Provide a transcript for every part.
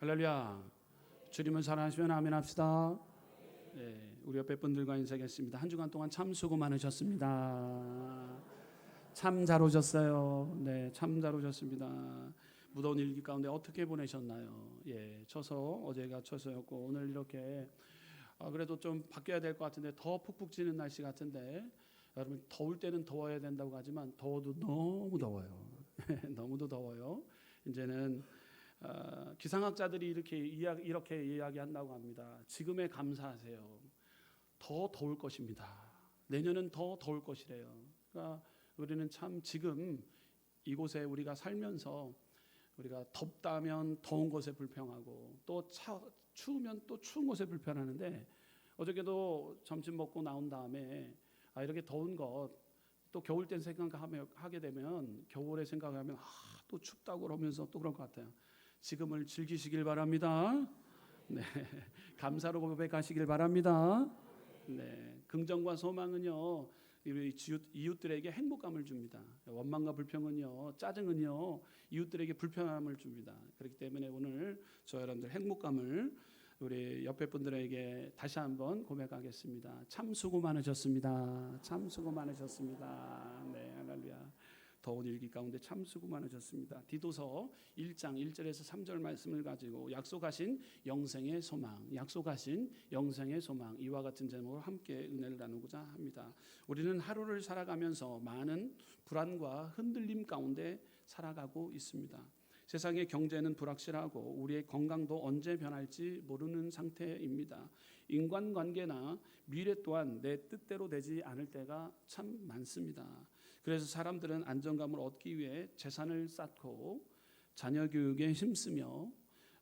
할렐루야. 주님을 사랑하시면 아멘 합시다. 네, 우리 옆에 분들과 인사하겠습니다. 한 주간 동안 참 수고 많으셨습니다. 참 잘 오셨어요. 네, 참 잘 오셨습니다. 무더운 일기 가운데 어떻게 보내셨나요? 예, 어제가 처서였고 오늘 이렇게 그래도 좀 바뀌어야 될 것 같은데 더 푹푹 찌는 날씨 같은데 여러분 더울 때는 더워야 된다고 하지만 더워도 너무 더워요. 너무도 더워요. 이제는 기상학자들이 이렇게 이야기한다고 합니다. 지금에 감사하세요. 더 더울 것입니다. 내년은 더 더울 것이래요. 그러니까 우리는 참 지금 이곳에 우리가 살면서 우리가 덥다면 더운 것에 불평하고 또 추우면 또 추운 것에 불평하는데 어저께도 점심 먹고 나온 다음에 이렇게 더운 것 또 겨울 땐 생각하게 되면 겨울에 생각하면 또 춥다고 그러면서 또 그런 것 같아요. 지금을 즐기시길 바랍니다. 네, 감사로 고백하시길 바랍니다. 네, 긍정과 소망은요 우리 이웃들에게 행복감을 줍니다. 원망과 불평은요, 짜증은요 이웃들에게 불편함을 줍니다. 그렇기 때문에 오늘 저 여러분들 행복감을 우리 옆에 분들에게 다시 한번 고백하겠습니다. 참 수고 많으셨습니다. 참 수고 많으셨습니다. 네, 할렐루야. 더운 일기 가운데 참 수고 많으셨습니다. 디도서 1장 1절에서 3절 말씀을 가지고 약속하신 영생의 소망, 약속하신 영생의 소망, 이와 같은 제목으로 함께 은혜를 나누고자 합니다. 우리는 하루를 살아가면서 많은 불안과 흔들림 가운데 살아가고 있습니다. 세상의 경제는 불확실하고 우리의 건강도 언제 변할지 모르는 상태입니다. 인간관계나 미래 또한 내 뜻대로 되지 않을 때가 참 많습니다. 그래서 사람들은 안정감을 얻기 위해 재산을 쌓고 자녀 교육에 힘쓰며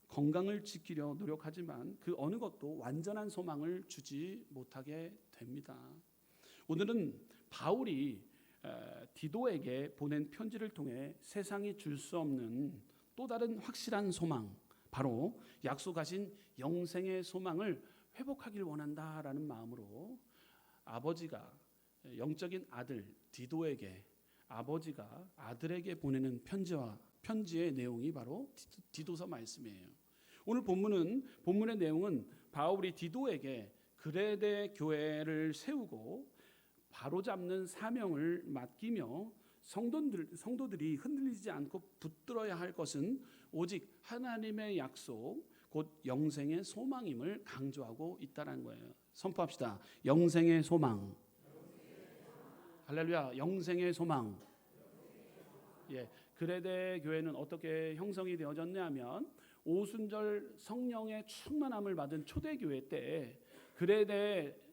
건강을 지키려 노력하지만 그 어느 것도 완전한 소망을 주지 못하게 됩니다. 오늘은 바울이 디도에게 보낸 편지를 통해 세상이 줄 수 없는 또 다른 확실한 소망, 바로 약속하신 영생의 소망을 회복하길 원한다라는 마음으로 아버지가 영적인 아들 디도에게 아버지가 아들에게 보내는 편지의 내용이 바로 디도서 말씀이에요. 오늘 본문의 내용은 바울이 디도에게 그레데 교회를 세우고 바로잡는 사명을 맡기며 성도들이 흔들리지 않고 붙들어야 할 것은 오직 하나님의 약속, 곧 영생의 소망임을 강조하고 있다는 거예요. 선포합시다. 영생의 소망. 할렐루야. 영생의 소망. 예, 그레데 교회는 어떻게 형성이 되어졌냐면 오순절 성령의 충만함을 받은 초대교회 때 그레데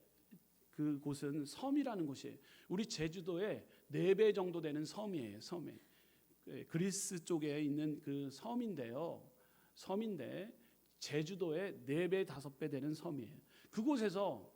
그곳은 섬이라는 곳이에요. 우리 제주도에 4배 정도 되는 섬이에요. 섬에 그리스 쪽에 있는 그 섬인데 제주도에 4배 5배 되는 섬이에요. 그곳에서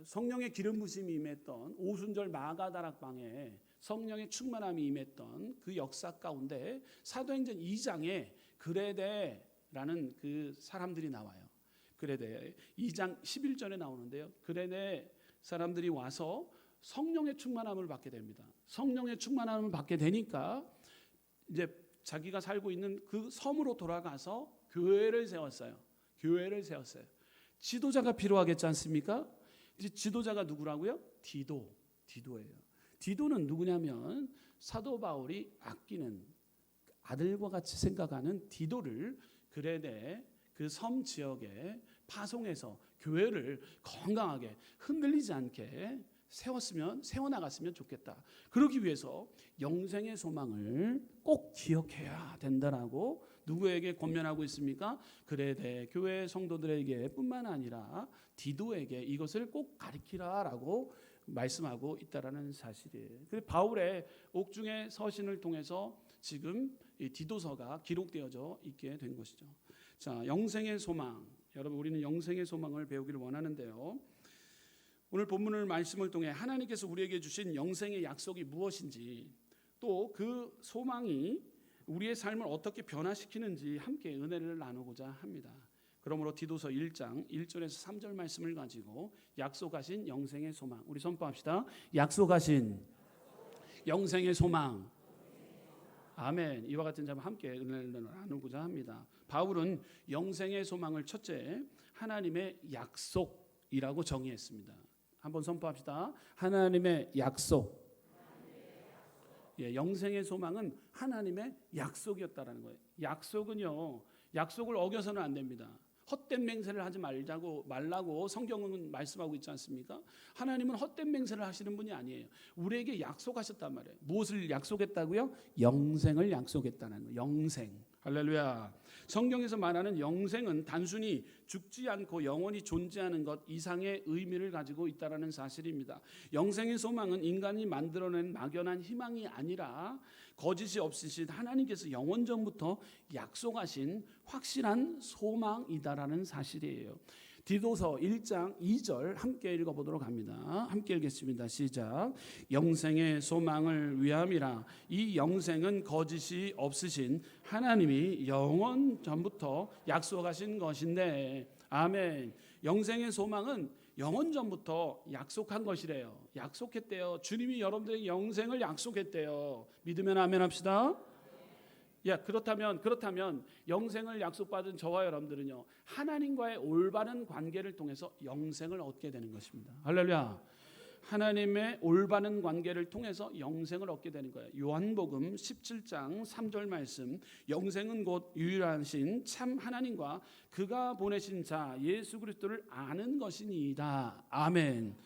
성령의 기름 부심이 임했던 오순절 마가다락방에 성령의 충만함이 임했던 그 역사 가운데 사도행전 2장에 그레데라는 그 사람들이 나와요. 그레데 2장 11절에 나오는데요. 그레데 사람들이 와서 성령의 충만함을 받게 됩니다. 성령의 충만함을 받게 되니까 이제 자기가 살고 있는 그 섬으로 돌아가서 교회를 세웠어요. 지도자가 필요하겠지 않습니까? 이제 지도자가 누구라고요? 디도예요. 디도는 누구냐면 사도 바울이 아끼는 아들과 같이 생각하는 디도를 그레데 그 섬 지역에 파송해서 교회를 건강하게 흔들리지 않게 세워나갔으면 좋겠다. 그러기 위해서 영생의 소망을 꼭 기억해야 된다라고 누구에게 권면하고 있습니까? 그레데 교회 성도들에게 뿐만 아니라 디도에게 이것을 꼭 가르치라라고 말씀하고 있다라는 사실이에요. 그래서 바울의 옥중의 서신을 통해서 지금 이 디도서가 기록되어져 있게 된 것이죠. 자, 영생의 소망. 여러분, 우리는 영생의 소망을 배우기를 원하는데요. 오늘 본문을 말씀을 통해 하나님께서 우리에게 주신 영생의 약속이 무엇인지 또 그 소망이 우리의 삶을 어떻게 변화시키는지 함께 은혜를 나누고자 합니다. 그러므로 디도서 1장 1절에서 3절 말씀을 가지고 약속하신 영생의 소망, 우리 선포합시다. 약속하신 영생의 소망. 아멘. 이와 같은 점 함께 은혜를 나누고자 합니다. 바울은 영생의 소망을 첫째 하나님의 약속이라고 정의했습니다. 한번 선포합시다. 하나님의 약속. 예, 영생의 소망은 하나님의 약속이었다라는 거예요. 약속은요, 약속을 어겨서는 안 됩니다. 헛된 맹세를 하지 말라고 성경은 말씀하고 있지 않습니까? 하나님은 헛된 맹세를 하시는 분이 아니에요. 우리에게 약속하셨단 말이에요. 무엇을 약속했다고요? 영생을 약속했다는 거예요. 영생. 할렐루야. 성경에서 말하는 영생은 단순히 죽지 않고 영원히 존재하는 것 이상의 의미를 가지고 있다는 사실입니다. 영생의 소망은 인간이 만들어낸 막연한 희망이 아니라 거짓이 없으신 하나님께서 영원 전부터 약속하신 확실한 소망이다라는 사실이에요. 디도서 1장 2절 함께 읽어보도록 합니다. 함께 읽겠습니다. 시작. 영생의 소망을 위함이라. 이 영생은 거짓이 없으신 하나님이 영원 전부터 약속하신 것인데. 아멘. 영생의 소망은 영원 전부터 약속한 것이래요. 약속했대요. 주님이 여러분들에게 영생을 약속했대요. 믿으면 아멘 합시다. 그렇다면 영생을 약속받은 저와 여러분들은요, 하나님과의 올바른 관계를 통해서 영생을 얻게 되는 것입니다. 할렐루야. 하나님의 올바른 관계를 통해서 영생을 얻게 되는 거예요. 요한복음 17장 3절 말씀, 영생은 곧 유일하신 참 하나님과 그가 보내신 자 예수 그리스도를 아는 것이니이다. 아멘.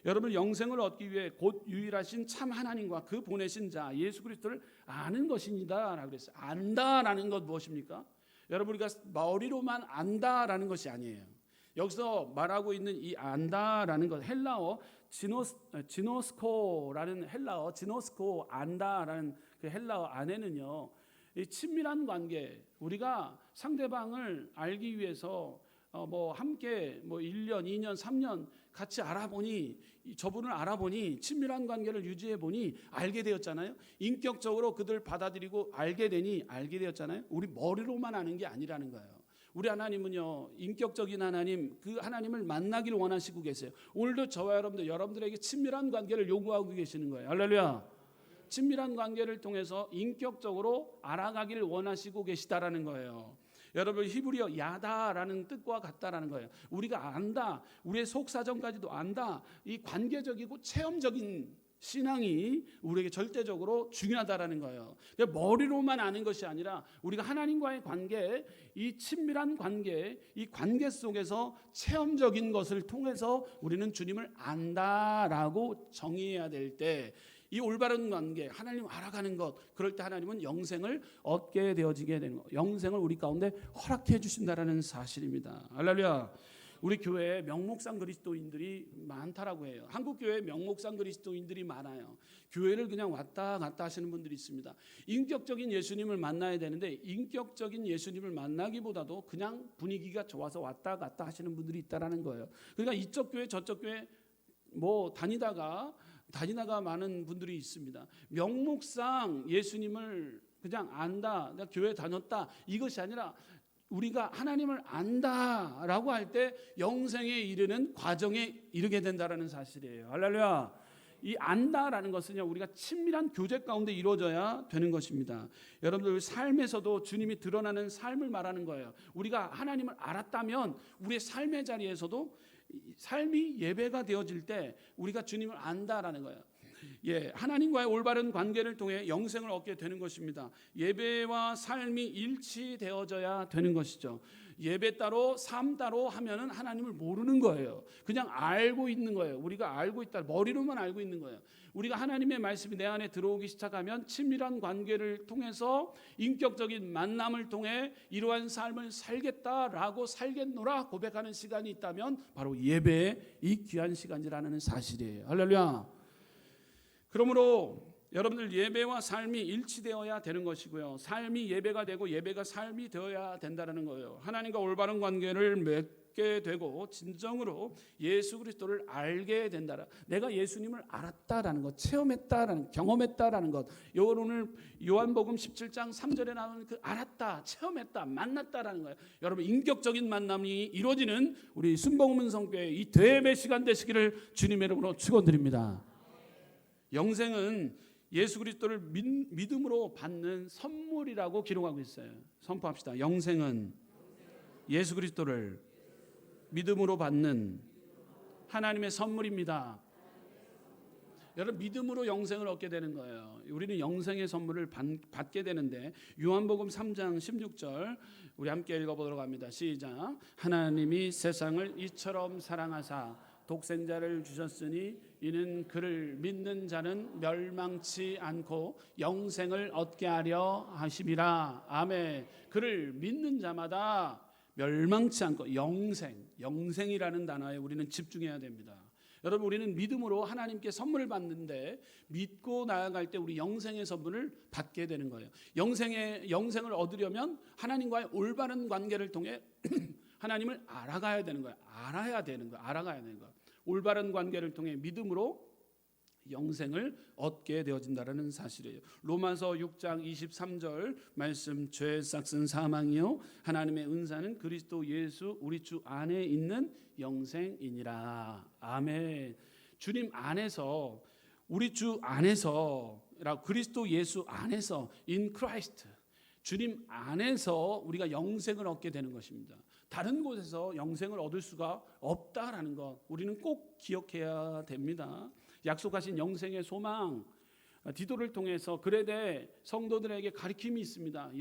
여러분, 영생을 얻기 위해 곧 유일하신 참 하나님과 그 보내신 자 예수 그리스도를 아는 것이니다 라고 그랬어요. 안다라는 것 무엇입니까? 여러분, 우리가 머리로만 안다라는 것이 아니에요. 여기서 말하고 있는 이 안다라는 것, 헬라어 지노스코라는 헬라어, 지노스코 안다라는 그 헬라어 안에는요, 이 친밀한 관계, 우리가 상대방을 알기 위해서 함께 1년, 2년, 3년 같이 저분을 알아보니 친밀한 관계를 유지해 보니 알게 되었잖아요. 인격적으로 그들 받아들이고 알게 되었잖아요. 우리 머리로만 아는 게 아니라는 거예요. 우리 하나님은요, 인격적인 하나님, 그 하나님을 만나기를 원하시고 계세요. 오늘도 저와 여러분들에게 친밀한 관계를 요구하고 계시는 거예요. 할렐루야. 친밀한 관계를 통해서 인격적으로 알아가기를 원하시고 계시다라는 거예요. 여러분, 히브리어 야다라는 뜻과 같다라는 거예요. 우리가 안다, 우리의 속사정까지도 안다. 이 관계적이고 체험적인 신앙이 우리에게 절대적으로 중요하다라는 거예요. 머리로만 아는 것이 아니라 우리가 하나님과의 관계, 이 친밀한 관계, 이 관계 속에서 체험적인 것을 통해서 우리는 주님을 안다라고 정의해야 될 때, 이 올바른 관계, 하나님 알아가는 것, 그럴 때 하나님은 영생을 얻게 되어지게 되는 것, 영생을 우리 가운데 허락해 주신다라는 사실입니다. 할렐루야. 우리 교회에 명목상 그리스도인들이 많다라고 해요. 한국 교회에 명목상 그리스도인들이 많아요. 교회를 그냥 왔다 갔다 하시는 분들이 있습니다. 인격적인 예수님을 만나야 되는데 인격적인 예수님을 만나기보다도 그냥 분위기가 좋아서 왔다 갔다 하시는 분들이 있다라는 거예요. 그러니까 이쪽 교회 저쪽 교회 다니다가 많은 분들이 있습니다. 명목상 예수님을 그냥 안다, 내가 교회 다녔다, 이것이 아니라 우리가 하나님을 안다라고 할 때 영생에 이르는 과정에 이르게 된다라는 사실이에요. 할렐루야. 이 안다라는 것은요, 우리가 친밀한 교제 가운데 이루어져야 되는 것입니다. 여러분들 삶에서도 주님이 드러나는 삶을 말하는 거예요. 우리가 하나님을 알았다면 우리의 삶의 자리에서도 삶이 예배가 되어질 때 우리가 주님을 안다라는 거예요. 하나님과의 올바른 관계를 통해 영생을 얻게 되는 것입니다. 예배와 삶이 일치되어져야 되는 것이죠. 예배 따로 삶 따로 하면은 하나님을 모르는 거예요. 그냥 알고 있는 거예요. 우리가 알고 있다, 머리로만 알고 있는 거예요. 우리가 하나님의 말씀이 내 안에 들어오기 시작하면 친밀한 관계를 통해서 인격적인 만남을 통해 이러한 삶을 살겠다라고 살겠노라 고백하는 시간이 있다면 바로 예배의 이 귀한 시간이라는 사실이에요. 할렐루야. 그러므로 여러분들 예배와 삶이 일치되어야 되는 것이고요. 삶이 예배가 되고 예배가 삶이 되어야 된다는 거예요. 하나님과 올바른 관계를 맺게 되고 진정으로 예수 그리스도를 알게 된다. 내가 예수님을 알았다라는 것, 체험했다라는, 경험했다라는 것. 오늘 요한복음 17장 3절에 나오는 그 알았다, 체험했다, 만났다라는 거예요. 여러분, 인격적인 만남이 이루어지는 우리 순복음은성교회 이 대예배 시간 되시기를 주님의 이름으로 축원드립니다. 영생은 예수 그리스도를 믿음으로 받는 선물이라고 기록하고 있어요. 선포합시다. 영생은 예수 그리스도를 믿음으로 받는 하나님의 선물입니다. 여러분, 믿음으로 영생을 얻게 되는 거예요. 우리는 영생의 선물을 받게 되는데, 요한복음 3장 16절 우리 함께 읽어보도록 합니다. 시작. 하나님이 세상을 이처럼 사랑하사 독생자를 주셨으니 이는 그를 믿는 자는 멸망치 않고 영생을 얻게 하려 하심이라. 아멘. 그를 믿는 자마다 멸망치 않고 영생이라는 단어에 우리는 집중해야 됩니다. 여러분, 우리는 믿음으로 하나님께 선물을 받는데, 믿고 나아갈 때 우리 영생의 선물을 받게 되는 거예요. 영생을 얻으려면 하나님과의 올바른 관계를 통해 하나님을 알아가야 되는 거예요. 알아가야 되는 거예요. 올바른 관계를 통해 믿음으로 영생을 얻게 되어진다는 사실이에요. 로마서 6장 23절 말씀, 죄의 싹은 사망이요 하나님의 은사는 그리스도 예수 우리 주 안에 있는 영생이니라. 아멘. 주님 안에서, 우리 주 안에서, 그리스도 예수 안에서, in Christ, 주님 안에서 우리가 영생을 얻게 되는 것입니다. 다른 곳에서 영생을 얻을 수가 없다라는 것 우리는 꼭 기억해야 됩니다. 약속하신 영생의 소망, 디도를 통해서 그레데 성도들에게 가르침이 있습니다.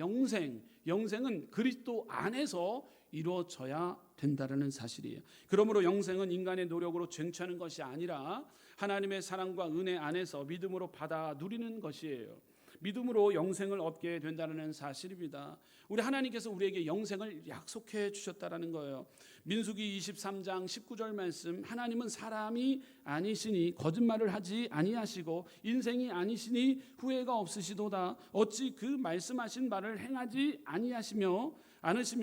영생은 그리스도 안에서 이루어져야 된다는 사실이에요. 그러므로 영생은 인간의 노력으로 쟁취하는 것이 아니라 하나님의 사랑과 은혜 안에서 믿음으로 받아 누리는 것이에요. 믿음으로 영생을 얻게 된다는 사실입니다. 우리 하나님께서 우리에게 영생을 약속해 주셨다라는 거예요. 민수기 23장 19절 말씀, 하나님은 사람이 아니시니 거짓말을 하지 아니하시고 인생이 아니시니 후회가 없으시도다. 어찌 그 말씀하신 바를 행하지 않으시며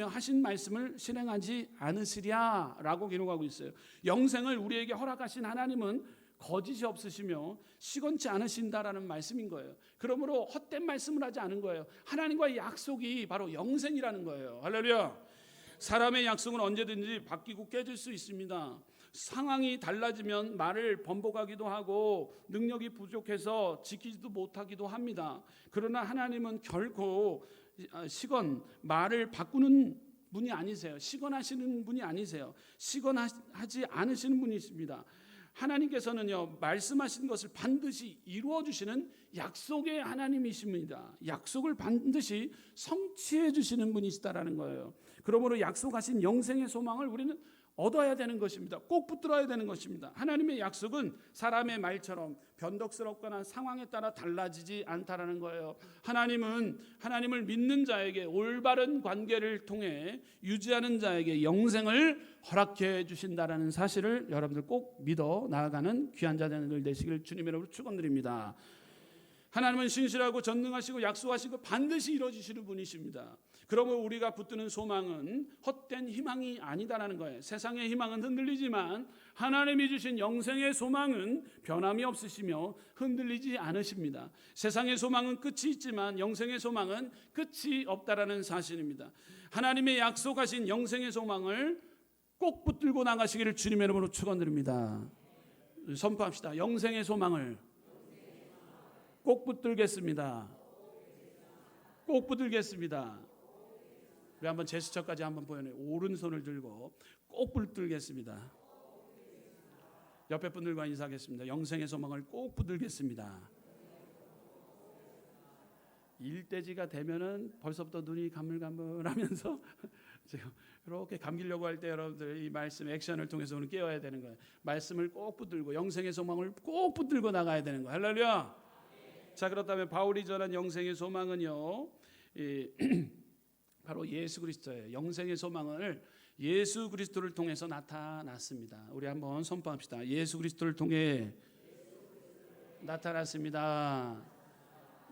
하신 말씀을 실행하지 않으시랴 라고 기록하고 있어요. 영생을 우리에게 허락하신 하나님은 거짓이 없으시며 시건치 않으신다라는 말씀인 거예요. 그러므로 헛된 말씀을 하지 않은 거예요. 하나님과의 약속이 바로 영생이라는 거예요. 할렐루야. 사람의 약속은 언제든지 바뀌고 깨질 수 있습니다. 상황이 달라지면 말을 번복하기도 하고 능력이 부족해서 지키지도 못하기도 합니다. 그러나 하나님은 결코 말을 바꾸는 분이 아니세요. 시건하시는 분이 아니세요. 시건하지 않으시는 분이십니다. 하나님께서는요, 말씀하신 것을 반드시 이루어 주시는 약속의 하나님이십니다. 약속을 반드시 성취해 주시는 분이시다라는 거예요. 그러므로 약속하신 영생의 소망을 우리는 얻어야 되는 것입니다. 꼭 붙들어야 되는 것입니다. 하나님의 약속은 사람의 말처럼 변덕스럽거나 상황에 따라 달라지지 않다라는 거예요. 하나님은 하나님을 믿는 자에게 올바른 관계를 통해 유지하는 자에게 영생을 허락해 주신다라는 사실을 여러분들 꼭 믿어 나아가는 귀한 자들 되시길 주님의 이름으로 축원드립니다. 하나님은 신실하고 전능하시고 약속하시고 반드시 이루어지시는 분이십니다. 그러므로 우리가 붙드는 소망은 헛된 희망이 아니다라는 거예요. 세상의 희망은 흔들리지만 하나님이 주신 영생의 소망은 변함이 없으시며 흔들리지 않으십니다. 세상의 소망은 끝이 있지만 영생의 소망은 끝이 없다라는 사실입니다. 하나님의 약속하신 영생의 소망을 꼭 붙들고 나가시기를 주님의 이름으로 축원드립니다. 선포합시다. 영생의 소망을 꼭 붙들겠습니다. 꼭 붙들겠습니다. 우리 한번 제스처까지 한번 보여요. 오른손을 들고 꼭 붙들겠습니다. 옆에 분들과 인사하겠습니다. 영생의 소망을 꼭 붙들겠습니다. 일대지가 되면은 벌써부터 눈이 가물가물하면서 지금 이렇게 감기려고 할 때 여러분들 이 말씀 액션을 통해서 오늘 깨워야 되는 거예요. 말씀을 꼭 붙들고 영생의 소망을 꼭 붙들고 나가야 되는 거예요. 할렐루야. 자, 그렇다면 바울이 전한 영생의 소망은요, 바로 예수 그리스도예요. 영생의 소망을 예수 그리스도를 통해서 나타났습니다. 우리 한번 선포합시다. 예수 그리스도를 통해 나타났습니다.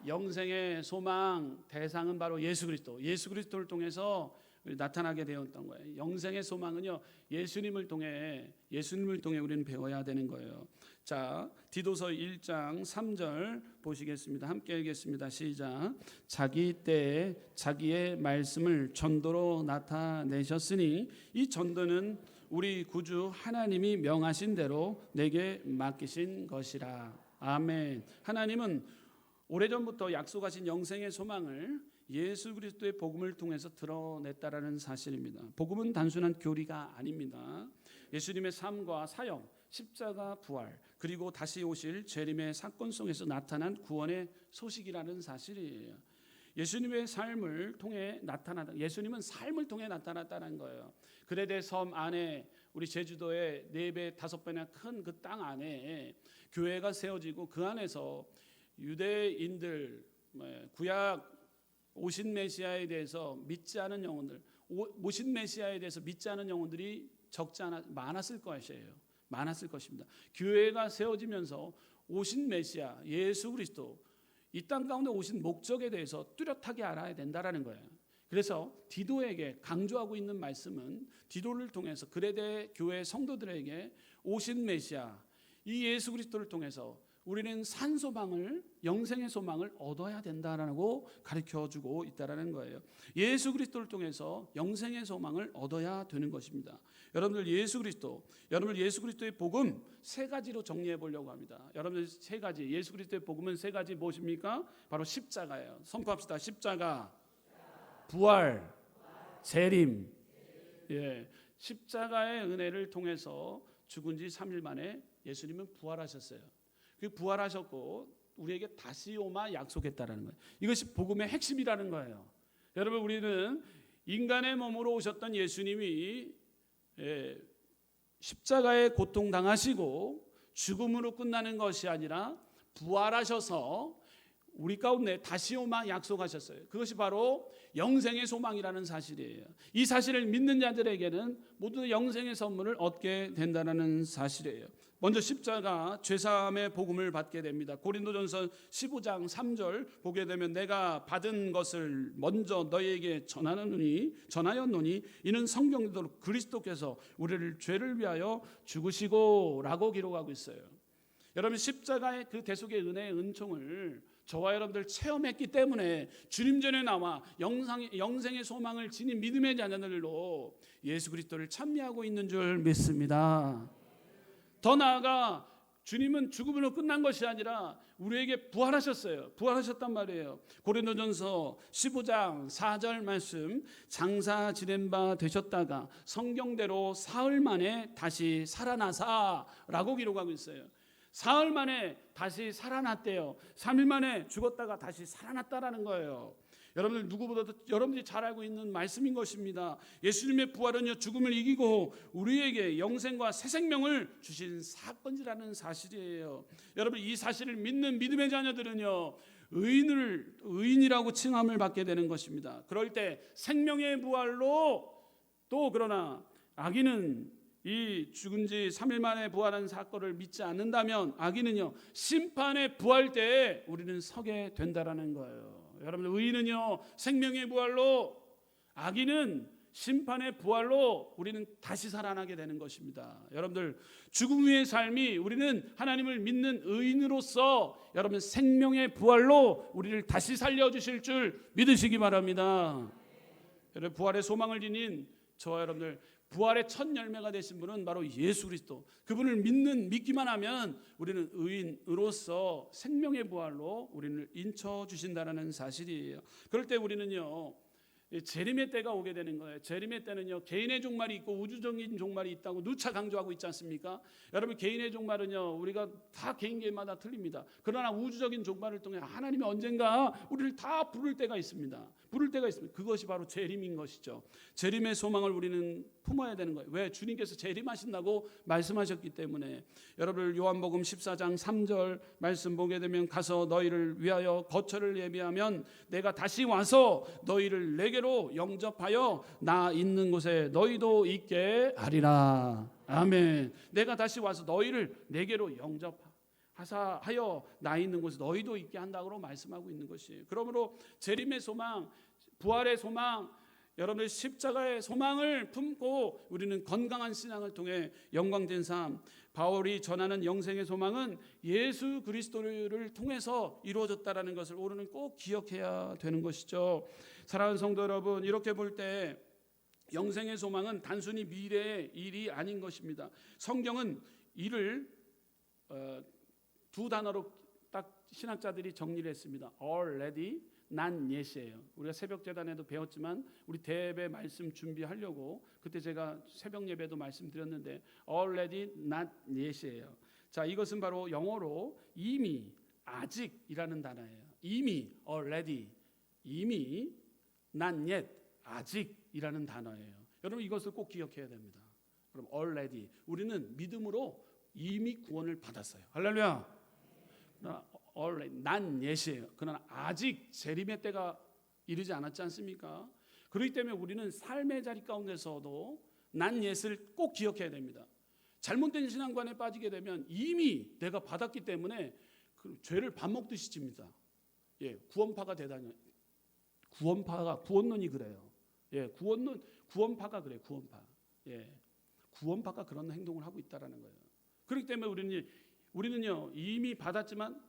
영생의 소망 대상은 바로 예수 그리스도. 예수 그리스도를 통해서 나타나게 되었던 거예요. 영생의 소망은요, 예수님을 통해 우리는 배워야 되는 거예요. 자, 디도서 1장 3절 보시겠습니다. 함께 읽겠습니다. 시작. 자기 때에 자기의 말씀을 전도로 나타내셨으니 이 전도는 우리 구주 하나님이 명하신 대로 내게 맡기신 것이라. 아멘. 하나님은 오래전부터 약속하신 영생의 소망을 예수 그리스도의 복음을 통해서 드러냈다라는 사실입니다. 복음은 단순한 교리가 아닙니다. 예수님의 삶과 사역, 십자가, 부활, 그리고 다시 오실 재림의 사건 속에서 나타난 구원의 소식이라는 사실이에요. 예수님의 삶을 통해 나타났다. 예수님은 삶을 통해 나타났다는 거예요. 그레데 섬 안에 우리 제주도의 4배, 5배나 큰 그 땅 안에 교회가 세워지고 그 안에서 유대인들 구약 오신 메시아에 대해서 믿지 않은 영혼들, 오신 메시아에 대해서 믿지 않은 영혼들이 적지 않아 많았을 것이에요. 많았을 것입니다. 교회가 세워지면서 오신 메시아 예수 그리스도 이 땅 가운데 오신 목적에 대해서 뚜렷하게 알아야 된다라는 거예요. 그래서 디도에게 강조하고 있는 말씀은 디도를 통해서 그레데 교회 성도들에게 오신 메시아 이 예수 그리스도를 통해서 우리는 산 소망을 영생의 소망을 얻어야 된다라고 가르쳐주고 있다라는 거예요. 예수 그리스도를 통해서 영생의 소망을 얻어야 되는 것입니다. 여러분들 예수 그리스도의 복음 3가지로 정리해 보려고 합니다. 여러분들 3가지 예수 그리스도의 복음은 3가지 무엇입니까? 바로 십자가예요. 선포합시다. 십자가, 부활, 재림. 예, 십자가의 은혜를 통해서 죽은 지 3일 만에 예수님은 부활하셨어요. 그 부활하셨고 우리에게 다시 오마 약속했다라는 거예요. 이것이 복음의 핵심이라는 거예요. 여러분 우리는 인간의 몸으로 오셨던 예수님이 십자가에 고통당하시고 죽음으로 끝나는 것이 아니라 부활하셔서 우리 가운데 다시 오마 약속하셨어요. 그것이 바로 영생의 소망이라는 사실이에요. 이 사실을 믿는 자들에게는 모두 영생의 선물을 얻게 된다는 사실이에요. 먼저 십자가 죄사함의 복음을 받게 됩니다. 고린도전서 15장 3절 보게 되면 내가 받은 것을 먼저 너희에게 전하였노니 이는 성경대로 그리스도께서 우리를 죄를 위하여 죽으시고 라고 기록하고 있어요. 여러분 십자가의 그 대속의 은혜의 은총을 저와 여러분들 체험했기 때문에 주님 전에 나와 영생의 소망을 지닌 믿음의 자녀들로 예수 그리스도를 찬미하고 있는 줄 믿습니다. 더 나아가 주님은 죽음으로 끝난 것이 아니라 우리에게 부활하셨어요. 부활하셨단 말이에요. 고린도전서 15장 4절 말씀 장사 지낸 바 되셨다가 성경대로 사흘 만에 다시 살아나사라고 기록하고 있어요. 사흘 만에 다시 살아났대요. 3일 만에 죽었다가 다시 살아났다라는 거예요. 여러분들 누구보다도 여러분들이 잘 알고 있는 말씀인 것입니다. 예수님의 부활은요 죽음을 이기고 우리에게 영생과 새 생명을 주신 사건이라는 사실이에요. 여러분 이 사실을 믿는 믿음의 자녀들은요 의인이라고 칭함을 받게 되는 것입니다. 그럴 때 생명의 부활로 또 그러나 악인은 이 죽은 지 3일 만에 부활한 사건을 믿지 않는다면 악인은요 심판의 부활 때에 우리는 서게 된다라는 거예요. 여러분들 의인은요 생명의 부활로 악인은 심판의 부활로 우리는 다시 살아나게 되는 것입니다. 여러분들 죽음 위의 삶이 우리는 하나님을 믿는 의인으로서 여러분 생명의 부활로 우리를 다시 살려주실 줄 믿으시기 바랍니다. 여러분 부활의 소망을 지닌 저와 여러분들 부활의 첫 열매가 되신 분은 바로 예수 그리스도. 그분을 믿기만 하면 우리는 의인으로서 생명의 부활로 우리를 인쳐 주신다는 사실이에요. 그럴 때 우리는요 재림의 때가 오게 되는 거예요. 재림의 때는요 개인의 종말이 있고 우주적인 종말이 있다고 누차 강조하고 있지 않습니까? 여러분 개인의 종말은요 우리가 다 개인마다 틀립니다. 그러나 우주적인 종말을 통해 하나님이 언젠가 우리를 다 부를 때가 있습니다. 그것이 바로 재림인 것이죠. 재림의 소망을 우리는 품어야 되는 거예요. 왜? 주님께서 재림하신다고 말씀하셨기 때문에. 여러분 요한복음 14장 3절 말씀 보게 되면 가서 너희를 위하여 거처를 예비하면 내가 다시 와서 너희를 내게로 영접하여 나 있는 곳에 너희도 있게 하리라. 아멘. 내가 다시 와서 너희를 내게로 영접하여 나 있는 곳에 너희도 있게 한다고 말씀하고 있는 것이에요. 그러므로 재림의 소망, 부활의 소망, 여러분의 십자가의 소망을 품고 우리는 건강한 신앙을 통해 영광된 삶, 바울이 전하는 영생의 소망은 예수 그리스도를 통해서 이루어졌다라는 것을 우리는 꼭 기억해야 되는 것이죠. 사랑하는 성도 여러분, 이렇게 볼 때 영생의 소망은 단순히 미래의 일이 아닌 것입니다. 성경은 이를 두 단어로 딱 신학자들이 정리를 했습니다. already, not yet이에요. 우리가 새벽 제단에도 배웠지만 우리 대예배 말씀 준비하려고 그때 제가 새벽 예배도 말씀드렸는데 already, not yet이에요. 자, 이것은 바로 영어로 이미, 아직이라는 단어예요. 이미, already, 이미, not yet, 아직이라는 단어예요. 여러분 이것을 꼭 기억해야 됩니다. 그럼 already, 우리는 믿음으로 이미 구원을 받았어요. 할렐루야. 그러나 already, not yet이에요. 그러나 아직 재림의 때가 이르지 않았지 않습니까? 그렇기 때문에 우리는 삶의 자리 가운데서도 not yet을 꼭 기억해야 됩니다. 잘못된 신앙관에 빠지게 되면 이미 내가 받았기 때문에 그 죄를 밥 먹듯이 집니다. 예, 구원파가 되다니. 구원론이 그래요. 예, 구원파가 그래. 구원파. 예, 구원파가 그런 행동을 하고 있다라는 거예요. 그렇기 때문에 우리는요 이미 받았지만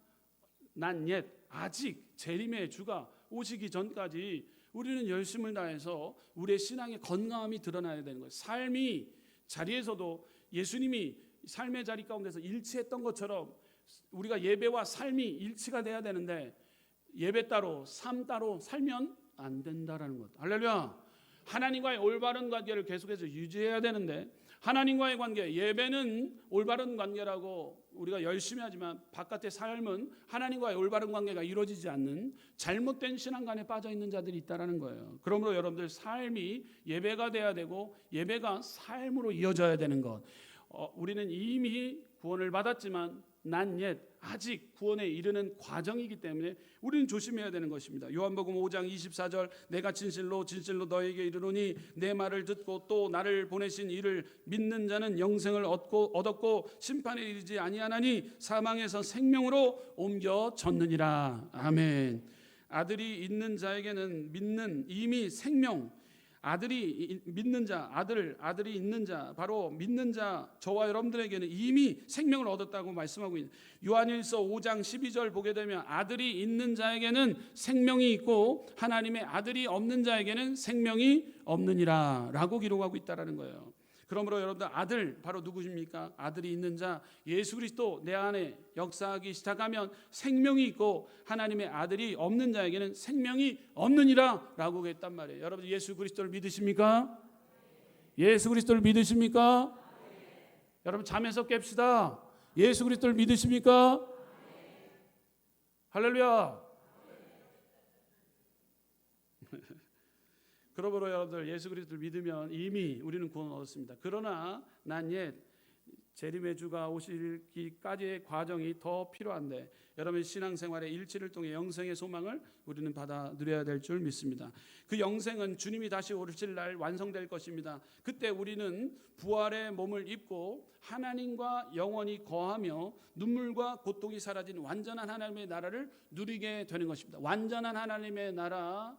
난 옛 아직 재림의 주가 오시기 전까지 우리는 열심을 다해서 우리의 신앙의 건강함이 드러나야 되는 거예요. 삶이 자리에서도 예수님이 삶의 자리 가운데서 일치했던 것처럼 우리가 예배와 삶이 일치가 돼야 되는데 예배 따로 삶 따로 살면 안 된다라는 것. 할렐루야. 하나님과의 올바른 관계를 계속해서 유지해야 되는데 하나님과의 관계, 예배는 올바른 관계라고 우리가 열심히 하지만 바깥의 삶은 하나님과의 올바른 관계가 이루어지지 않는 잘못된 신앙관에 빠져 있는 자들이 있다라는 거예요. 그러므로 여러분들 삶이 예배가 돼야 되고 예배가 삶으로 이어져야 되는 것. 우리는 이미 구원을 받았지만 난 옛 아직 구원에 이르는 과정이기 때문에 우리는 조심해야 되는 것입니다. 요한복음 5장 24절 내가 진실로 너에게 이르노니 내 말을 듣고 또 나를 보내신 이를 믿는 자는 영생을 얻었고 심판에 이르지 아니하나니 사망에서 생명으로 옮겨졌느니라. 아멘. 아들이 있는 자에게는 믿는 이미 생명, 아들이 믿는 자, 아들이 있는 자, 바로 믿는 자 저와 여러분들에게는 이미 생명을 얻었다고 말씀하고 있는 요한일서 5장 12절 보게 되면 아들이 있는 자에게는 생명이 있고 하나님의 아들이 없는 자에게는 생명이 없느니라 라고 기록하고 있다라는 거예요. 그러므로 여러분들 아들 바로 누구십니까? 아들이 있는 자 예수 그리스도 내 안에 역사하기 시작하면 생명이 있고 하나님의 아들이 없는 자에게는 생명이 없느니라 라고 했단 말이에요. 여러분 예수 그리스도를 믿으십니까? 예수 그리스도를 믿으십니까? 여러분 잠에서 깹시다. 예수 그리스도를 믿으십니까? 할렐루야. 그러므로 여러분들 예수 그리스도를 믿으면 이미 우리는 구원을 얻었습니다. 그러나 난 옛 재림의 주가 오시기까지의 과정이 더 필요한데 여러분 신앙생활의 일치를 통해 영생의 소망을 우리는 받아 누려야 될 줄 믿습니다. 그 영생은 주님이 다시 오실 날 완성될 것입니다. 그때 우리는 부활의 몸을 입고 하나님과 영원히 거하며 눈물과 고통이 사라진 완전한 하나님의 나라를 누리게 되는 것입니다. 완전한 하나님의 나라.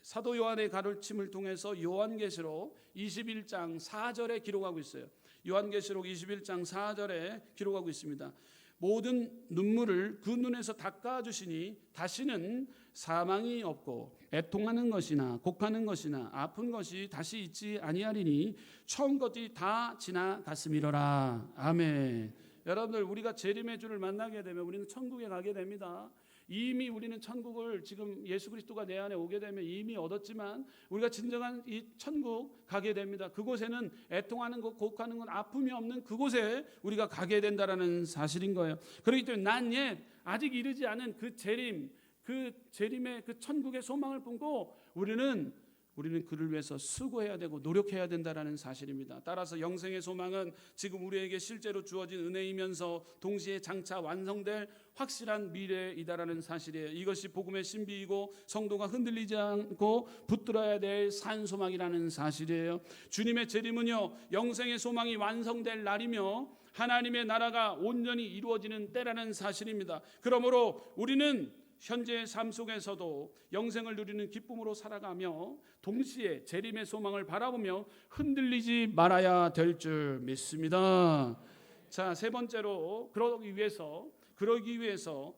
사도 요한의 가르침을 통해서 요한계시록 21장 4절에 기록하고 있어요. 요한계시록 21장 4절에 기록하고 있습니다. 모든 눈물을 그 눈에서 닦아주시니 다시는 사망이 없고 애통하는 것이나 곡하는 것이나 아픈 것이 다시 있지 아니하리니 처음 것들이 다 지나갔음이로라. 아멘. 여러분들 우리가 재림의 주를 만나게 되면 우리는 천국에 가게 됩니다. 이미 우리는 천국을 지금 예수 그리스도가 내 안에 오게 되면 이미 얻었지만 우리가 진정한 이 천국 가게 됩니다. 그곳에는 애통하는 것, 곡하는 것, 아픔이 없는 그곳에 우리가 가게 된다라는 사실인 거예요. 그렇기 때문에 난 옛 아직 이르지 않은 그 재림의 그 천국의 소망을 품고 우리는 그를 위해서 수고해야 되고 노력해야 된다라는 사실입니다. 따라서 영생의 소망은 지금 우리에게 실제로 주어진 은혜이면서 동시에 장차 완성될 확실한 미래이다라는 사실이에요. 이것이 복음의 신비이고 성도가 흔들리지 않고 붙들어야 될 산소망이라는 사실이에요. 주님의 재림은요 영생의 소망이 완성될 날이며 하나님의 나라가 온전히 이루어지는 때라는 사실입니다. 그러므로 우리는 현재의 삶 속에서도 영생을 누리는 기쁨으로 살아가며 동시에 재림의 소망을 바라보며 흔들리지 말아야 될 줄 믿습니다. 자, 세 번째로 그러기 위해서 그러기 위해서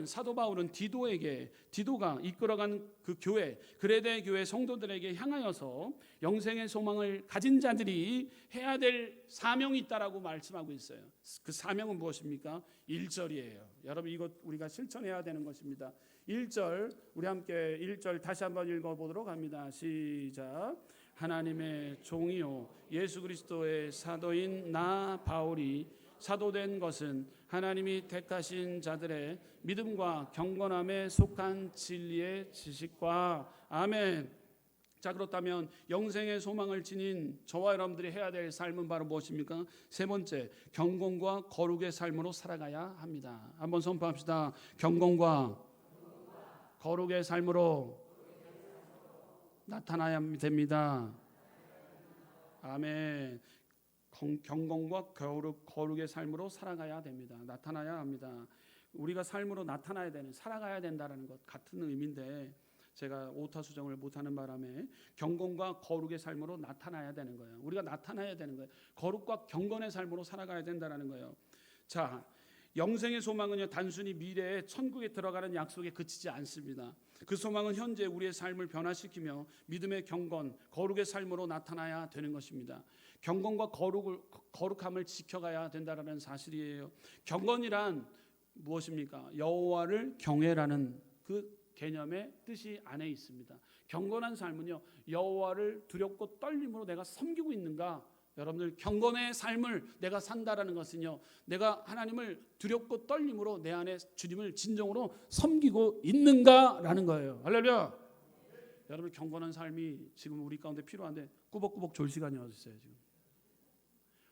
사도 바울은 디도가 이끌어간 그 교회, 그레데 교회 성도들에게 향하여서 영생의 소망을 가진 자들이 해야 될 사명이 있다라고 말씀하고 있어요. 그 사명은 무엇입니까? 1절이에요. 여러분, 이것 우리가 실천해야 되는 것입니다. 1절, 우리 함께 1절 다시 한번 읽어보도록 합니다. 시작. 하나님의 종이요 예수 그리스도의 사도인 나 바울이 사도된 것은 하나님이 택하신 자들의 믿음과 경건함에 속한 진리의 지식과 아멘. 자, 그렇다면 영생의 소망을 지닌 저와 여러분들이 해야 될 삶은 바로 무엇입니까? 세 번째, 경건과 거룩의 삶으로 살아가야 합니다. 한번 선포합시다. 경건과 거룩의 삶으로 나타나야 됩니다. 아멘. 경건과 거룩의 삶으로 살아가야 됩니다. 나타나야 합니다. 우리가 삶으로 나타나야 되는, 살아가야 된다는 것 같은 의미인데 제가 오타 수정을 못하는 바람에 경건과 거룩의 삶으로 나타나야 되는 거예요. 우리가 나타나야 되는 거예요. 거룩과 경건의 삶으로 살아가야 된다는 거예요. 자, 영생의 소망은요, 단순히 미래에 천국에 들어가는 약속에 그치지 않습니다. 그 소망은 현재 우리의 삶을 변화시키며 믿음의 경건, 거룩의 삶으로 나타나야 되는 것입니다. 경건과 거룩함을 지켜가야 된다는 사실이에요. 경건이란 무엇입니까? 여호와를 경외라는 그 개념의 뜻이 안에 있습니다. 경건한 삶은요, 여호와를 두렵고 떨림으로 내가 섬기고 있는가? 여러분들, 경건의 삶을 내가 산다라는 것은요, 내가 하나님을 두렵고 떨림으로 내 안에 주님을 진정으로 섬기고 있는가라는 거예요. 할렐루야. 여러분, 경건한 삶이 지금 우리 가운데 필요한데 꾸벅꾸벅 졸 시간이 어디 있어요? 지금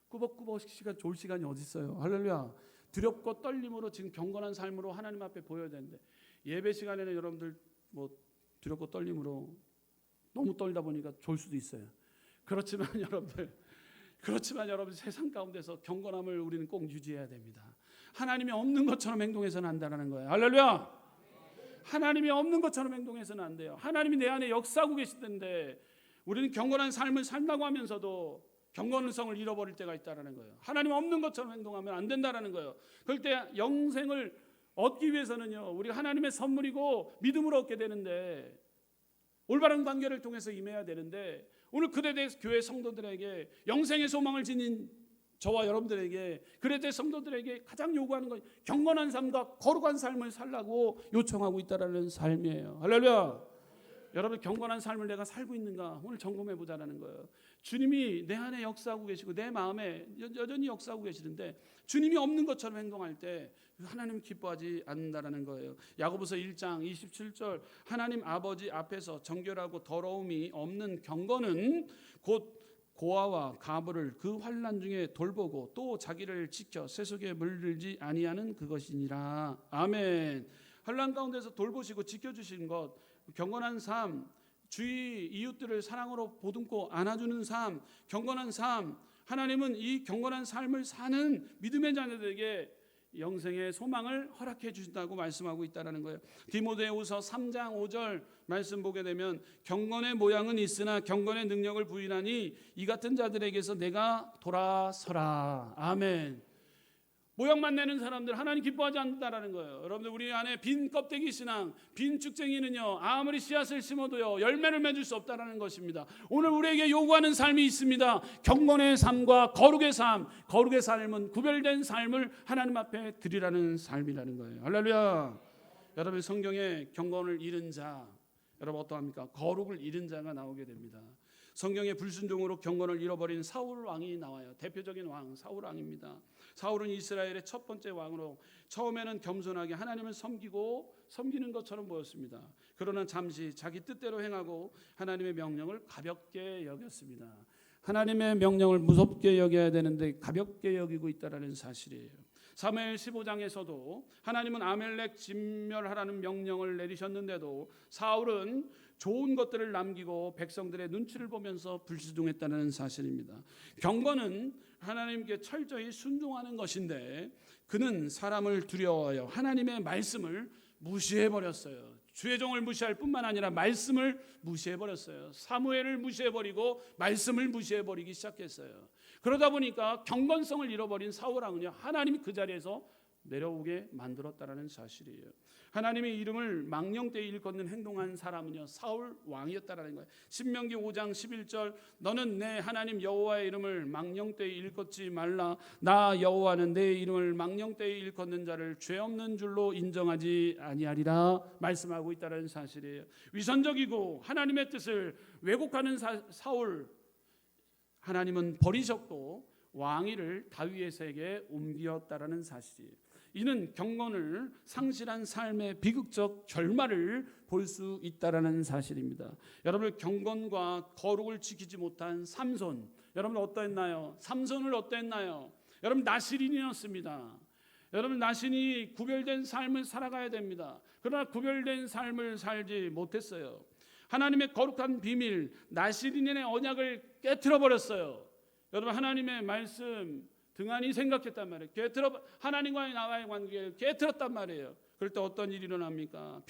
꾸벅꾸벅 졸 시간이 어디 있어요? 할렐루야. 두렵고 떨림으로 지금 경건한 삶으로 하나님 앞에 보여야 되는데, 예배 시간에는 여러분들 뭐 두렵고 떨림으로 너무 떨다 보니까 졸 수도 있어요. 그렇지만 여러분 세상 가운데서 경건함을 우리는 꼭 유지해야 됩니다. 하나님이 없는 것처럼 행동해서는 안 된다는 거예요. 할렐루야. 하나님이 없는 것처럼 행동해서는 안 돼요. 하나님이 내 안에 역사하고 계시던데 우리는 경건한 삶을 산다고 하면서도 경건성을 잃어버릴 때가 있다는 거예요. 하나님 없는 것처럼 행동하면 안 된다는 거예요. 그럴 때 영생을 얻기 위해서는요, 우리가 하나님의 선물이고 믿음으로 얻게 되는데, 올바른 관계를 통해서 임해야 되는데, 오늘 그레데 교회 성도들에게, 영생의 소망을 지닌 저와 여러분들에게, 그레데 성도들에게 가장 요구하는 건 경건한 삶과 거룩한 삶을 살라고 요청하고 있다라는 삶이에요. 할렐루야. 여러분, 경건한 삶을 내가 살고 있는가 오늘 점검해 보자라는 거예요. 주님이 내 안에 역사하고 계시고 내 마음에 여전히 역사하고 계시는데 주님이 없는 것처럼 행동할 때 하나님 기뻐하지 않는다라는 거예요. 야고보서 1장 27절, 하나님 아버지 앞에서 정결하고 더러움이 없는 경건은 곧 고아와 가부를 그 환난 중에 돌보고 또 자기를 지켜 세속에 물들지 아니하는 그것이니라. 아멘. 환난 가운데서 돌보시고 지켜주신 것, 경건한 삶, 주위 이웃들을 사랑으로 보듬고 안아주는 삶, 경건한 삶, 하나님은 이 경건한 삶을 사는 믿음의 자녀들에게 영생의 소망을 허락해 주신다고 말씀하고 있다는 거예요. 디모데후서 3장 5절 말씀 보게 되면, 경건의 모양은 있으나 경건의 능력을 부인하니 이 같은 자들에게서 내가 돌아서라. 아멘. 모양만 내는 사람들 하나님 기뻐하지 않는다라는 거예요. 여러분들, 우리 안에 빈 껍데기 신앙, 빈 쭉쟁이는요, 아무리 씨앗을 심어도요 열매를 맺을 수 없다라는 것입니다. 오늘 우리에게 요구하는 삶이 있습니다. 경건의 삶과 거룩의 삶. 거룩의 삶은 구별된 삶을 하나님 앞에 드리라는 삶이라는 거예요. 할렐루야. 여러분, 성경에 경건을 잃은 자, 여러분 어떠합니까? 거룩을 잃은 자가 나오게 됩니다. 성경에 불순종으로 경건을 잃어버린 사울 왕이 나와요. 대표적인 왕 사울 왕입니다. 사울은 이스라엘의 첫 번째 왕으로 처음에는 겸손하게 하나님을 섬기는 것처럼 보였습니다. 그러나 잠시 자기 뜻대로 행하고 하나님의 명령을 가볍게 여겼습니다. 하나님의 명령을 무섭게 여겨야 되는데 가볍게 여기고 있다는 사실이에요. 사무엘 15장에서도 하나님은 아멜렉 진멸하라는 명령을 내리셨는데도 사울은 좋은 것들을 남기고 백성들의 눈치를 보면서 불순종했다는 사실입니다. 경건은 하나님께 철저히 순종하는 것인데 그는 사람을 두려워하여 하나님의 말씀을 무시해버렸어요. 주의 종을 무시할 뿐만 아니라 말씀을 무시해버렸어요. 사무엘을 무시해버리고 말씀을 무시해버리기 시작했어요. 그러다 보니까 경건성을 잃어버린 사울 왕은요, 하나님이 그 자리에서 내려오게 만들었다라는 사실이에요. 하나님의 이름을 망령되이 일컫는 행동한 사람은요 사울 왕이었다라는 거예요. 신명기 5장 11절 너는 내 하나님 여호와의 이름을 망령되이 일컫지 말라. 나 여호와는 내 이름을 망령되이 일컫는 자를 죄 없는 줄로 인정하지 아니하리라 말씀하고 있다는 사실이에요. 위선적이고 하나님의 뜻을 왜곡하는 사울, 하나님은 버리셨고 왕위를 다윗에게 옮겼다라는 사실이에요. 이는 경건을 상실한 삶의 비극적 결말을 볼 수 있다라는 사실입니다. 여러분, 경건과 거룩을 지키지 못한 삼손, 여러분 어떠했나요? 삼손을 어떠했나요? 여러분 나실인이었습니다. 여러분 나신이 구별된 삶을 살아가야 됩니다. 그러나 구별된 삶을 살지 못했어요. 하나님의 거룩한 비밀, 나실인의 언약을 깨트려 버렸어요. 여러분 하나님의 말씀 등한히 생각했단 말이에요. 하나님과의 나와의 관계를 깨트렸단 말이에요. 그럴 때 어떤 일이 일어납니까?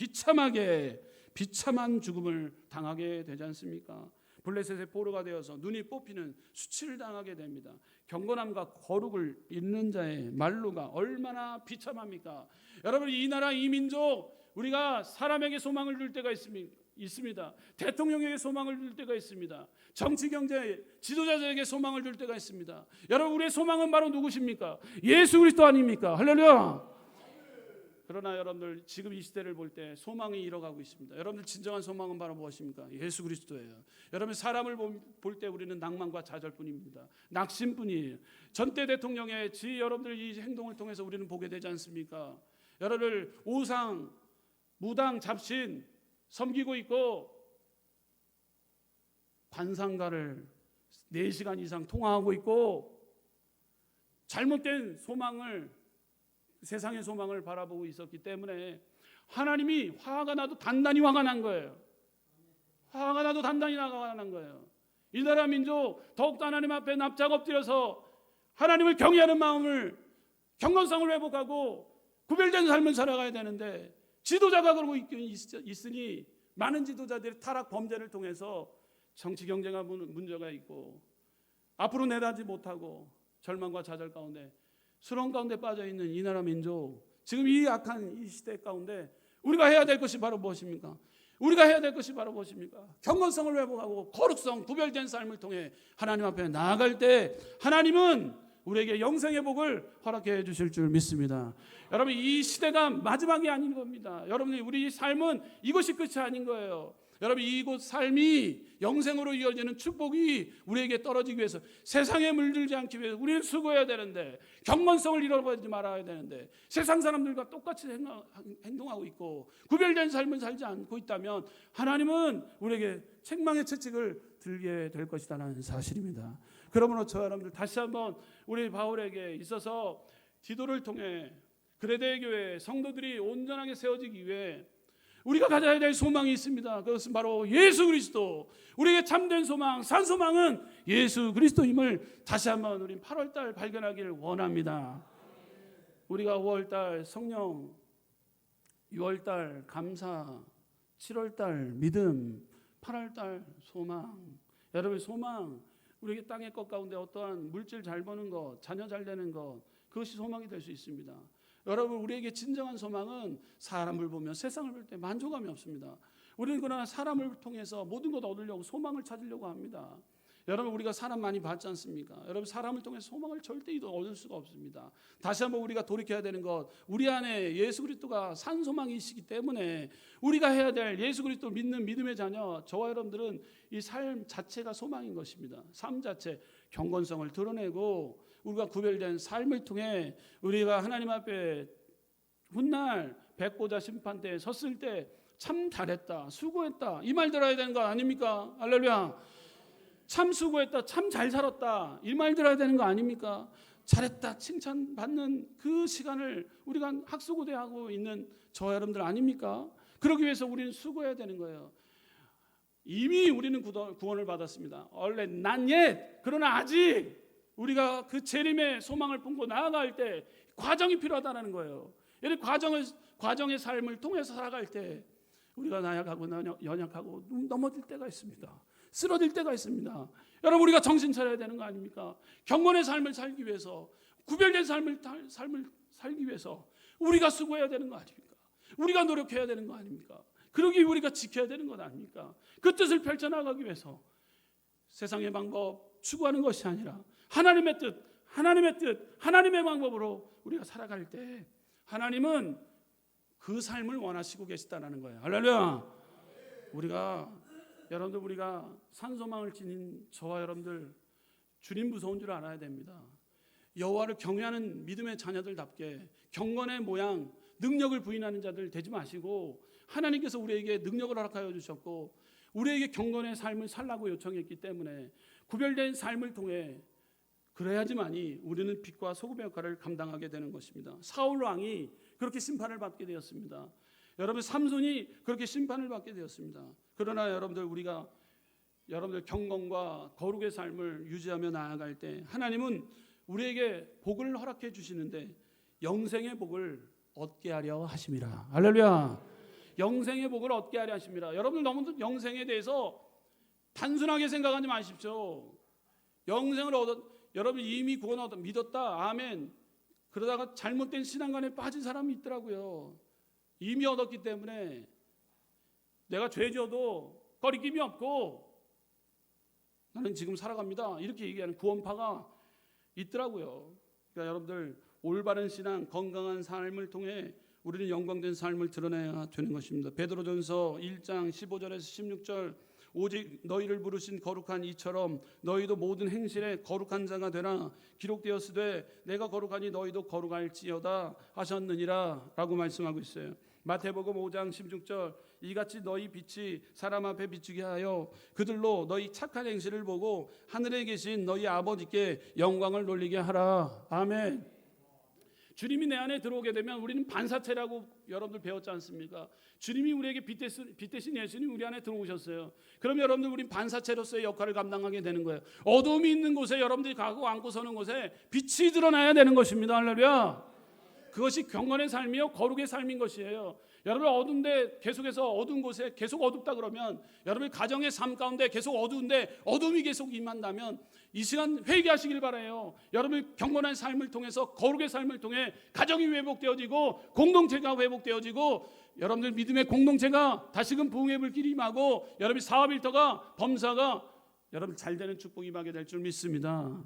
비참한 죽음을 당하게 되지 않습니까? 블레셋의 포로가 되어서 눈이 뽑히는 수치를 당하게 됩니다. 경건함과 거룩을 잃는 자의 말로가 얼마나 비참합니까? 여러분 이 나라 이 민족 우리가 사람에게 소망을 줄 때가 있습니다. 대통령에게 소망을 줄 때가 있습니다. 정치 경제 지도자들에게 소망을 줄 때가 있습니다. 여러분 우리의 소망은 바로 누구십니까? 예수 그리스도 아닙니까? 할렐루야. 그러나 여러분들 지금 이 시대를 볼 때 소망이 잃어가고 있습니다. 여러분들 진정한 소망은 바로 무엇입니까? 예수 그리스도예요. 여러분 사람을 볼 때 우리는 낭만과 좌절뿐입니다. 낙심뿐이에요. 전대 대통령의 여러분들 이 행동을 통해서 우리는 보게 되지 않습니까? 여러분들 오상 무당 잡신 섬기고 있고 관상가를 4시간 이상 통화하고 있고 잘못된 소망을 세상의 소망을 바라보고 있었기 때문에 하나님이 화가 나도 단단히 화가 난 거예요. 화가 나도 단단히 화가 난 거예요. 이 나라 민족 더욱더 하나님 앞에 납작 엎드려서 하나님을 경외하는 마음을 경건성을 회복하고 구별된 삶을 살아가야 되는데 지도자가 그러고 있으니 많은 지도자들이 타락 범죄를 통해서 정치 경쟁과 문제가 있고 앞으로 내다지 못하고 절망과 좌절 가운데 수렁 가운데 빠져있는 이 나라 민족 지금 이 악한 이 시대 가운데 우리가 해야 될 것이 바로 무엇입니까? 우리가 해야 될 것이 바로 무엇입니까? 경건성을 회복하고 거룩성 구별된 삶을 통해 하나님 앞에 나아갈 때 하나님은 우리에게 영생의 복을 허락해 주실 줄 믿습니다. 여러분 이 시대가 마지막이 아닌 겁니다. 여러분 우리 삶은 이것이 끝이 아닌 거예요. 여러분 이곳 삶이 영생으로 이어지는 축복이 우리에게 떨어지기 위해서 세상에 물들지 않기 위해서 우리는 수고해야 되는데 경건성을 잃어버리지 말아야 되는데 세상 사람들과 똑같이 행동하고 있고 구별된 삶을 살지 않고 있다면 하나님은 우리에게 책망의 채찍을 들게 될 것이라는 사실입니다. 그러므로 저 여러분들 다시 한번 우리 바울에게 있어서 디도를 통해 그레데 교회 성도들이 온전하게 세워지기 위해 우리가 가져야 될 소망이 있습니다. 그것은 바로 예수 그리스도. 우리에게 참된 소망, 산 소망은 예수 그리스도임을 다시 한번 우리 8월달 발견하기를 원합니다. 우리가 5월달 성령, 6월달 감사, 7월달 믿음, 8월달 소망. 여러분 소망, 우리에게 땅의 것 가운데 어떠한 물질 잘 버는 것, 자녀 잘 되는 것, 그것이 소망이 될 수 있습니다. 여러분 우리에게 진정한 소망은 사람을 보며 세상을 볼 때 만족감이 없습니다. 우리는 그러나 사람을 통해서 모든 것 얻으려고 소망을 찾으려고 합니다. 여러분 우리가 사람 많이 봤지 않습니까? 여러분 사람을 통해서 소망을 절대 얻을 수가 없습니다. 다시 한번 우리가 돌이켜야 되는 것, 우리 안에 예수 그리스도가 산 소망이시기 때문에 우리가 해야 될 예수 그리스도 믿는 믿음의 자녀 저와 여러분들은 이 삶 자체가 소망인 것입니다. 삶 자체 경건성을 드러내고 우리가 구별된 삶을 통해 우리가 하나님 앞에 훗날 백보자 심판대에 섰을 때 참 잘했다, 수고했다 이 말 들어야 되는 거 아닙니까? 할렐루야. 참 수고했다, 참 잘 살았다 이 말 들어야 되는 거 아닙니까? 잘했다 칭찬받는 그 시간을 우리가 학수고대하고 있는 저와 여러분들 아닙니까? 그러기 위해서 우리는 수고해야 되는 거예요. 이미 우리는 구원을 받았습니다. 원래 not yet. 그러나 아직 우리가 그 재림의 소망을 품고 나아갈 때 과정이 필요하다는 거예요. 이 과정의 삶을 통해서 살아갈 때 우리가 나약하고 연약하고 넘어질 때가 있습니다. 쓰러질 때가 있습니다. 여러분 우리가 정신 차려야 되는 거 아닙니까? 경건의 삶을 살기 위해서 구별된 삶을 살기 위해서 우리가 수고해야 되는 거 아닙니까? 우리가 노력해야 되는 거 아닙니까? 그러기 우리가 지켜야 되는 것 아닙니까? 그 뜻을 펼쳐나가기 위해서 세상의 방법 추구하는 것이 아니라 하나님의 뜻, 하나님의 방법으로 우리가 살아갈 때 하나님은 그 삶을 원하시고 계시다는 거예요. 할렐루야. 우리가 산소망을 지닌 저와 여러분들 주님 무서운 줄 알아야 됩니다. 여호와를 경외하는 믿음의 자녀들답게 경건의 모양, 능력을 부인하는 자들 되지 마시고 하나님께서 우리에게 능력을 허락하여 주셨고 우리에게 경건의 삶을 살라고 요청했기 때문에 구별된 삶을 통해 그래야지만이 우리는 빛과 소금의 역할을 감당하게 되는 것입니다. 사울 왕이 그렇게 심판을 받게 되었습니다. 여러분 삼손이 그렇게 심판을 받게 되었습니다. 그러나 우리가 여러분들 경건과 거룩의 삶을 유지하며 나아갈 때 하나님은 우리에게 복을 허락해 주시는데 영생의 복을 얻게 하려 하심이라. 할렐루야. 영생의 복을 얻게 하려 하심이라. 여러분들 너무 영생에 대해서 단순하게 생각하지 마십시오. 영생을 여러분 이미 구원 얻어 믿었다. 아멘. 그러다가 잘못된 신앙관에 빠진 사람이 있더라고요. 이미 얻었기 때문에 내가 죄 지어도 꺼리낌이 없고 나는 지금 살아갑니다. 이렇게 얘기하는 구원파가 있더라고요. 그러니까 여러분들 올바른 신앙, 건강한 삶을 통해 우리는 영광된 삶을 드러내야 되는 것입니다. 베드로전서 1장 15절에서 16절 오직 너희를 부르신 거룩한 이처럼 너희도 모든 행실에 거룩한 자가 되라. 기록되었으되 내가 거룩하니 너희도 거룩할지어다 하셨느니라 라고 말씀하고 있어요. 마태복음 5장 16절 이같이 너희 빛이 사람 앞에 비추게 하여 그들로 너희 착한 행실을 보고 하늘에 계신 너희 아버지께 영광을 돌리게 하라. 아멘. 주님이 내 안에 들어오게 되면 우리는 반사체라고 여러분들 배웠지 않습니까? 주님이 우리에게 빛 대신 예수님 우리 안에 들어오셨어요. 그럼 여러분들 우린 반사체로서의 역할을 감당하게 되는 거예요. 어둠이 있는 곳에 여러분들이 가고 앉고 서는 곳에 빛이 드러나야 되는 것입니다. 할렐루야. 그것이 경건의 삶이요 거룩의 삶인 것이에요. 여러분 어두운데 계속해서 어두운 곳에 계속 어둡다 그러면 여러분 가정의 삶 가운데 계속 어두운데 어둠이 계속 임한다면 이 시간 회개하시길 바라요. 여러분 경건한 삶을 통해서 거룩의 삶을 통해 가정이 회복되어지고 공동체가 회복되어지고 여러분들 믿음의 공동체가 다시금 부흥의 불길이 임하고 여러분 사업 일터가 범사가 여러분 잘 되는 축복이 임하게 될 줄 믿습니다.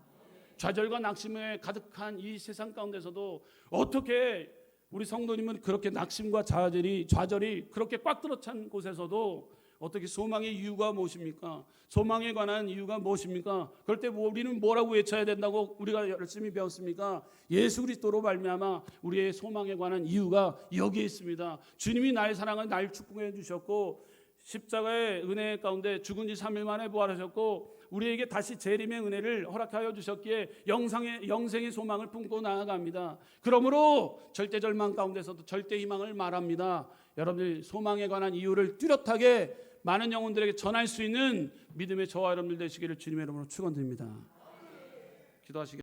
좌절과 낙심에 가득한 이 세상 가운데서도 어떻게 우리 성도님은 그렇게 낙심과 좌절이 그렇게 꽉 들어찬 곳에서도 어떻게 소망의 이유가 무엇입니까? 소망에 관한 이유가 무엇입니까? 그럴 때 우리는 뭐라고 외쳐야 된다고 우리가 열심히 배웠습니까? 예수 그리스도로 말미암아 우리의 소망에 관한 이유가 여기에 있습니다. 주님이 나의 사랑을 날 축복해 주셨고 십자가의 은혜 가운데 죽은 지 3일 만에 부활하셨고 우리에게 다시 재림의 은혜를 허락하여 주셨기에 영생의 소망을 품고 나아갑니다. 그러므로 절대 절망 가운데서도 절대 희망을 말합니다. 여러분들 소망에 관한 이유를 뚜렷하게 많은 영혼들에게 전할 수 있는 믿음의 저와 여러분들 되시기를 주님의 이름으로 축원드립니다. 기도하시겠습니다.